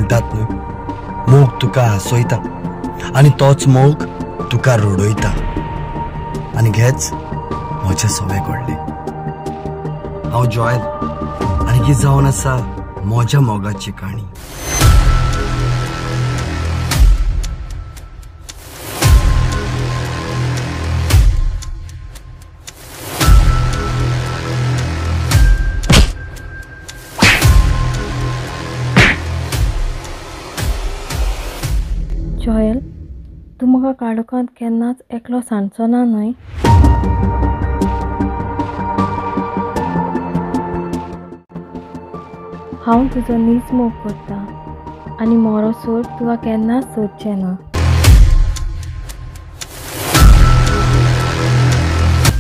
म्हणटात न्हू, मोग तुका हांसयता आनी तोच मोग तुका रडयता. आनी घेच म्हजें सगळें घडलें. हांव जॉयल आनी ही जावन आसा म्हज्या मोगाची काणी. जॉयल, तूं म्हाका काळोखांत केन्नाच एकलो सांडचो ना न्हय. हांव तुजो नीज मोग करता आनी मोरो सोड तुका केन्नाच सोडचें ना.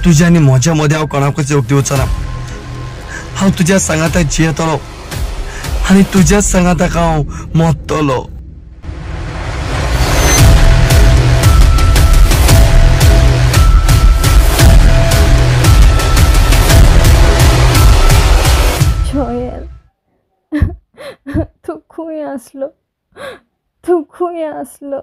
तुज्या आनी म्हज्या मदें हांव कोणाकूच येवंक दिवचो ना. हांव तुज्या सांगाता जियेतलो आनी तुज्याच सांगाताक हांव मरतलो. जॉयल, तूं खंय आसलो, तूं खंय आसलो.